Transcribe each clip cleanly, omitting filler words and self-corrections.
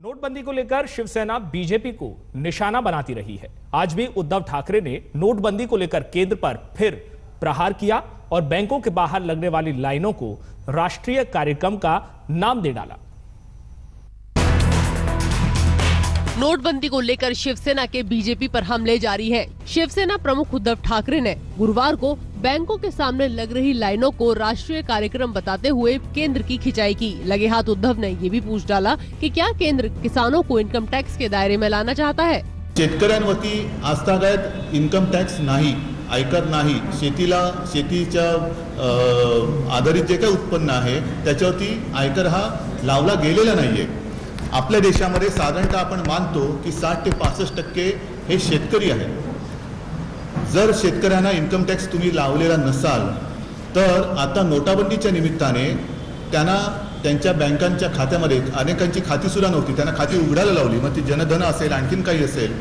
नोटबंदी को लेकर शिवसेना बीजेपी को निशाना बनाती रही है। आज भी उद्धव ठाकरे ने नोटबंदी को लेकर केंद्र पर फिर प्रहार किया और बैंकों के बाहर लगने वाली लाइनों को राष्ट्रीय कार्यक्रम का नाम दे डाला। नोटबंदी को लेकर शिवसेना के बीजेपी पर हमले जारी है। शिवसेना प्रमुख उद्धव ठाकरे ने गुरुवार को बैंकों के सामने लग रही लाइनों को राष्ट्रीय कार्यक्रम बताते हुए केंद्र की खिंचाई की। लगे हाथ उद्धव ने ये भी पूछ डाला कि क्या केंद्र किसानों को इनकम टैक्स के दायरे में लाना चाहता है। शेतकऱ्यांवरती आस्थागत इन्कम टॅक्स नाही, आयकर नाही, शेतीच्या आधारित जे काही उत्पन्न आहे त्याच्यावरती आयकर हा लावला गेलेला नाहीये। आपल्या देशामध्ये साधारणतः आपण मानतो की 60 ते 65% हे शेतकरी आहेत। जर शेतकऱ्यांना इन्कम टॅक्स तुम्ही लावलेला नसाल तर आता नोटाबंदीच्या निमित्ताने त्यांना त्यांच्या बँकांच्या खात्यामध्ये अनेकांची खाती सुद्धा नव्हती, त्यांना खाती उघडायला लावली। मग ती जनधन असेल आणखीन काही असेल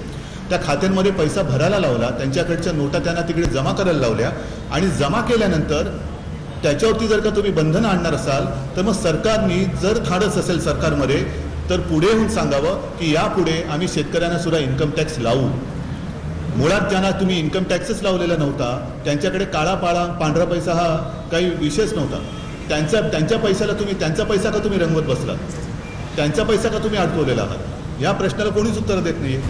त्या खात्यांमध्ये पैसा भरायला लावला, त्यांच्याकडच्या नोटा त्यांना तिकडे जमा करायला लावल्या आणि जमा केल्यानंतर त्याच्यावरती जर का तुम्ही बंधन आणणार असाल तर मग सरकारने जर धाडस असेल सरकारमध्ये तर पुढे येऊन सांगावं की यापुढे आम्ही शेतकऱ्यांना सुद्धा इन्कम टॅक्स लावू। मुळात ज्यांना तुम्ही इन्कम टॅक्सच लावलेला नव्हता त्यांच्याकडे काळा पांढरा पैसा हा काही विषयच नव्हता। त्यांच्या पैशाला त्यांचा पैसा का तुम्ही रंगवत बसलात, त्यांचा पैसा का तुम्ही अडकवलेला आहात, या प्रश्नाला कोणीच उत्तर देत नाहीये।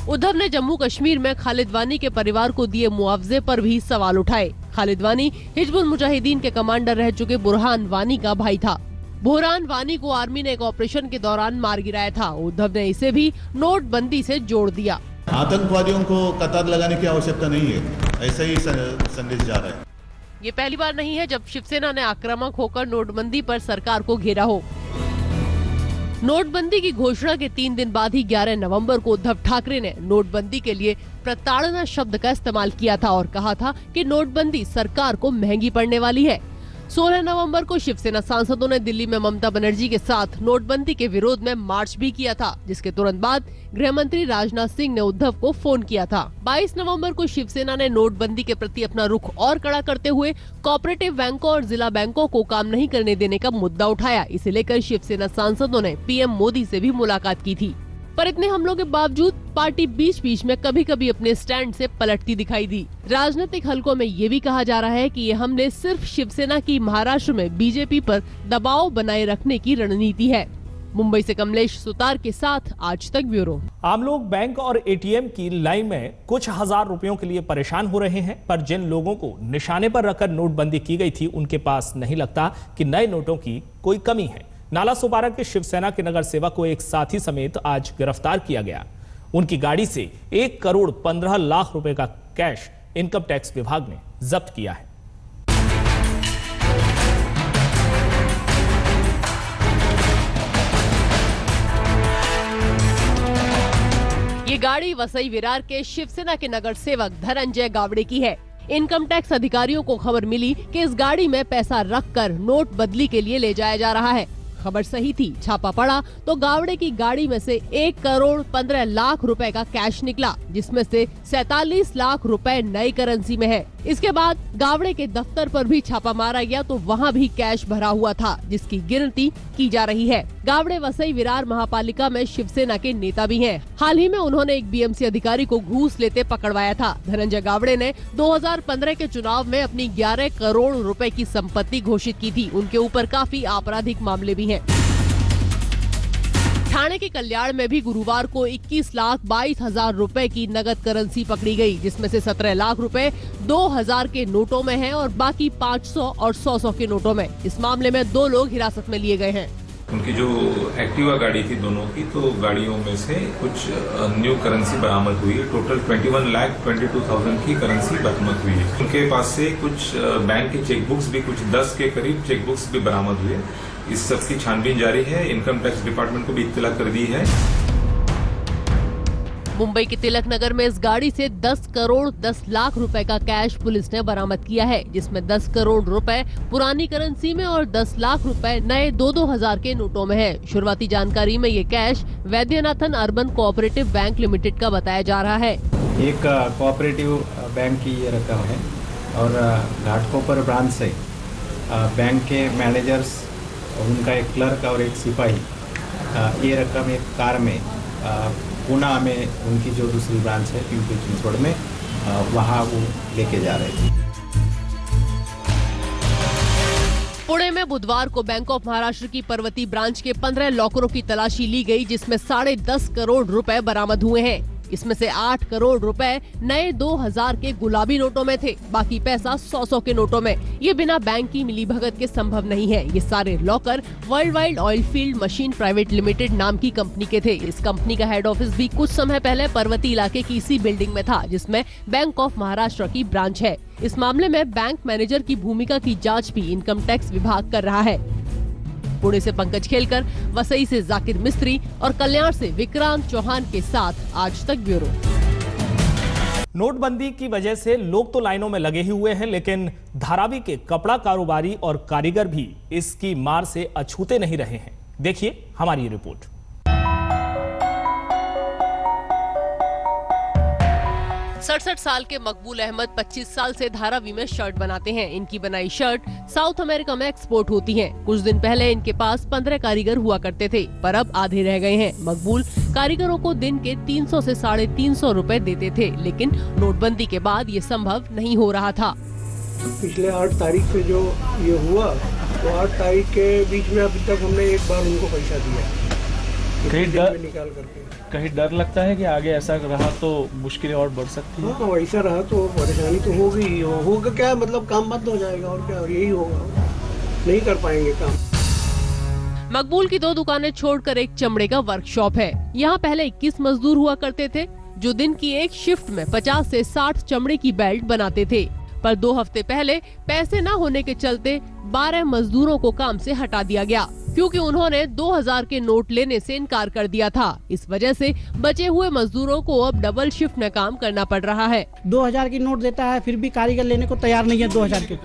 उद्धव ने जम्मू कश्मीर में खालिद वानी के परिवार को दिए मुआवजे पर भी सवाल उठाए। खालिद वानी हिजबुल मुजाहिदीन के कमांडर रह चुके बुरहान वानी का भाई था। बुरहान वानी को आर्मी ने एक ऑपरेशन के दौरान मार गिराया था। उद्धव ने इसे भी नोटबंदी से जोड़ दिया। आतंकवादियों को कतार लगाने की आवश्यकता नहीं है, ऐसा ही संदेश जा रहा है। ये पहली बार नहीं है जब शिवसेना ने आक्रामक होकर नोटबंदी पर सरकार को घेरा हो। नोटबंदी की घोषणा के 3 दिन बाद ही 11 नवंबर को उद्धव ठाकरे ने नोटबंदी के लिए प्रताड़ना शब्द का इस्तेमाल किया था और कहा था कि नोटबंदी सरकार को महंगी पड़ने वाली है। 16 नवंबर को शिवसेना सांसदों ने दिल्ली में ममता बनर्जी के साथ नोटबंदी के विरोध में मार्च भी किया था, जिसके तुरंत बाद गृह मंत्री राजनाथ सिंह ने उद्धव को फोन किया था। 22 नवंबर को शिवसेना ने नोटबंदी के प्रति अपना रुख और कड़ा करते हुए कोऑपरेटिव बैंकों और जिला बैंकों को काम नहीं करने देने का मुद्दा उठाया। इसे लेकर शिवसेना सांसदों ने पीएम मोदी से भी मुलाकात की थी, पर इतने हमलों के बावजूद पार्टी बीच बीच में कभी कभी अपने स्टैंड से पलटती दिखाई दी। राजनीतिक हलकों में ये भी कहा जा रहा है कि ये हमले सिर्फ शिवसेना की महाराष्ट्र में बीजेपी पर दबाव बनाए रखने की रणनीति है। मुंबई से कमलेश सुतार के साथ आज तक ब्यूरो। आम लोग बैंक और एटीएम की लाइन में कुछ हजार रुपयों के लिए परेशान हो रहे हैं, पर जिन लोगों को निशाने पर रखकर नोटबंदी की गई थी उनके पास नहीं लगता कि नए नोटों की कोई कमी है। नाला सोपारा के शिवसेना के नगर सेवक को एक साथी समेत आज गिरफ्तार किया गया। उनकी गाड़ी से 1 करोड़ 15 लाख रुपए का कैश इनकम टैक्स विभाग ने जब्त किया है। ये गाड़ी वसई विरार के शिवसेना के नगर सेवक धनंजय गावड़े की है। इनकम टैक्स अधिकारियों को खबर मिली कि इस गाड़ी में पैसा रखकर नोट बदली के लिए ले जाया जा रहा है। खबर सही थी, छापा पड़ा तो गावड़े की गाड़ी में से 1 करोड़ 15 लाख रुपए का कैश निकला, जिसमें से 47 लाख रुपए नई करेंसी में है। इसके बाद गावड़े के दफ्तर पर भी छापा मारा गया तो वहां भी कैश भरा हुआ था, जिसकी गिनती की जा रही है। गावड़े वसई विरार महापालिका में शिवसेना के नेता भी हैं। हाल ही में उन्होंने एक बीएमसी अधिकारी को घूस लेते पकड़वाया था। धनंजय गावड़े ने 2015 के चुनाव में अपनी 11 करोड़ रुपए की संपत्ति घोषित की थी। उनके ऊपर काफी आपराधिक मामले भी हैं। ठाणे के कल्याण में भी गुरुवार को 21 लाख 22 हजार रुपए की नगद करेंसी पकड़ी गई, जिसमें से 17 लाख रुपए 2000 के नोटों में हैं और बाकी 500 और 100 के नोटों में। इस मामले में 2 लोग हिरासत में लिए गए हैं। उनकी जो एक्टिवा गाड़ी थी दोनों की, तो गाड़ियों में से कुछ न्यू करेंसी बरामद हुई है। टोटल 21,22,000 की करेंसी बरामद हुई है। उनके पास से कुछ बैंक के चेकबुक्स भी, कुछ 10 के करीब चेकबुक्स भी बरामद हुए। इस सब की छानबीन जारी है। इनकम टैक्स डिपार्टमेंट को भी इत्तला कर दी है। मुंबई के तिलक नगर में इस गाड़ी से 10 करोड़ 10 लाख रुपए का कैश पुलिस ने बरामद किया है, जिसमें 10 करोड़ रुपए पुरानी करेंसी में और 10 लाख रुपए नए 2-2 हजार के नोटों में है। शुरुआती जानकारी में ये cash Vaidyanathan urban cooperative bank limited का बताया जा रहा है। एक कोऑपरेटिव बैंक की ये रकम है और घाटकोपर ब्रांच से बैंक के मैनेजर्स, उनका एक क्लर्क और एक सिपाही ये रकम एक कार में पुणे में उनकी जो दूसरी ब्रांच है पिंपरी चिंचवड़ में वहाँ वो लेके जा रहे थे। पुणे में बुधवार को बैंक ऑफ महाराष्ट्र की पर्वती ब्रांच के 15 लॉकरों की तलाशी ली गई, जिसमें 10.5 करोड़ रुपए बरामद हुए हैं। इसमें से 8 करोड़ रुपए नए 2000 के गुलाबी नोटों में थे, बाकी पैसा 100 के नोटों में। ये बिना बैंक की मिलीभगत के संभव नहीं है। ये सारे locker world wide oil field machine private limited नाम की कंपनी के थे। इस कंपनी का हेड ऑफिस भी कुछ समय पहले पर्वती इलाके की इसी बिल्डिंग में था, जिसमें बैंक ऑफ महाराष्ट्र की ब्रांच है। इस मामले में बैंक मैनेजर की भूमिका की जाँच भी इनकम टैक्स विभाग कर रहा है। पुणे से पंकज खेलकर, वसई से जाकिर मिस्त्री और कल्याण से विक्रांत चौहान के साथ आज तक ब्यूरो। नोटबंदी की वजह से लोग तो लाइनों में लगे ही हुए हैं, लेकिन धारावी के कपड़ा कारोबारी और कारीगर भी इसकी मार से अछूते नहीं रहे हैं। देखिए हमारी रिपोर्ट। सड़सठ साल के मकबूल अहमद 25 साल से धारावी में शर्ट बनाते हैं। इनकी बनाई शर्ट साउथ अमेरिका में एक्सपोर्ट होती हैं। कुछ दिन पहले इनके पास 15 कारीगर हुआ करते थे, पर अब आधे रह गए हैं। मकबूल कारीगरों को दिन के 300 से 350 रुपए देते थे, लेकिन नोटबंदी के बाद ये संभव नहीं हो रहा था। पिछले 8 तारीख से जो ये हुआ, तो 8 तारीख के बीच में अभी तक हमने एक बार उनको पैसा दिया। कहीं डर लगता है कि आगे ऐसा रहा तो मुश्किलें और बढ़ सकती है? हाँ, वैसा रहा तो परेशानी तो होगी ही। होगा क्या, मतलब काम बंद हो जाएगा और क्या, यही होगा, नहीं कर पाएंगे काम। मकबूल की 2 दुकानें छोड़कर एक चमड़े का वर्कशॉप है। यहाँ पहले 21 मजदूर हुआ करते थे, जो दिन की एक शिफ्ट में 50 से 60 चमड़े की बेल्ट बनाते थे। पर 2 हफ्ते पहले पैसे न होने के चलते 12 मजदूरों को काम से हटा दिया गया, क्योंकि उन्होंने 2000 के नोट लेने से इनकार कर दिया था। इस वजह से बचे हुए मजदूरों को अब डबल शिफ्ट में काम करना पड़ रहा है। 2000 की नोट देता है, फिर भी कारीगर लेने को तैयार नहीं है 2000 के,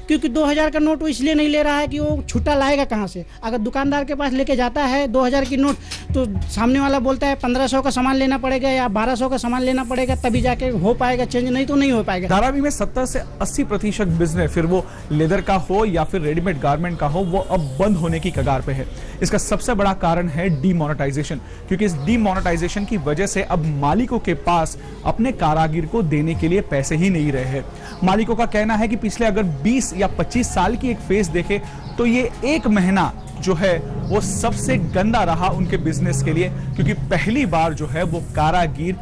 क्योंकि 2000 का नोट वो इसलिए नहीं ले रहा है कि वो छुट्टा लाएगा कहाँ से। अगर दुकानदार के पास लेके जाता है 2000 की नोट, तो सामने वाला बोलता है 1500 का सामान लेना पड़ेगा या 1200 का सामान लेना पड़ेगा, तभी जाके हो पाएगा चेंज, नहीं तो नहीं हो पाएगा। धारावी में 70 से 80% बिजनेस, फिर वो लेदर का हो या फिर रेडीमेड गारमेंट का हो, वो अब बंद होने की कगार पे है। इसका सबसे बड़ा कारण है डीमोनेटाइजेशन, क्योंकि इस डीमोनेटाइजेशन की वजह से अब मालिकों के पास अपने कारागिर को देने के लिए पैसे ही नहीं रहे हैं। मालिकों का कहना है कि पिछले अगर 20 या 25 साल की एक फेज देखे तो ये 1 महीना जो है वो सबसे गंदा रहा उनके बिजनेस के लिए, क्योंकि पहली बार जो है वो कारागिर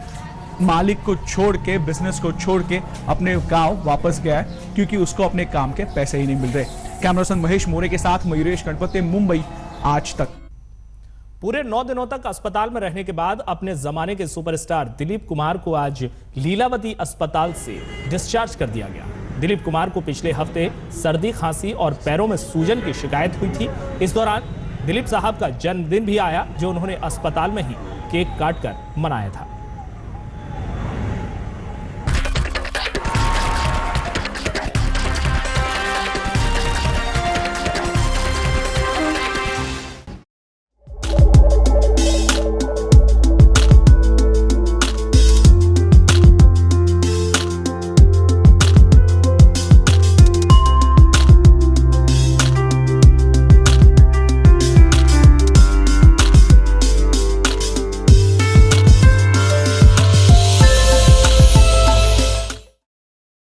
मालिक को छोड़ के, बिजनेस को छोड़ के अपने गांव वापस गया है, क्योंकि उसको अपने काम के पैसे ही नहीं मिल रहे। कैमरामैन महेश मोरे के साथ मयूरेश गणपति, मुंबई, आज तक। पूरे 9 दिनों तक अस्पताल में रहने के बाद अपने जमाने के सुपरस्टार दिलीप कुमार को आज लीलावती अस्पताल से डिस्चार्ज कर दिया गया। दिलीप कुमार को पिछले हफ्ते सर्दी, खांसी और पैरों में सूजन की शिकायत हुई थी। इस दौरान दिलीप साहब का जन्मदिन भी आया, जो उन्होंने अस्पताल में ही केक काटकर मनाया था।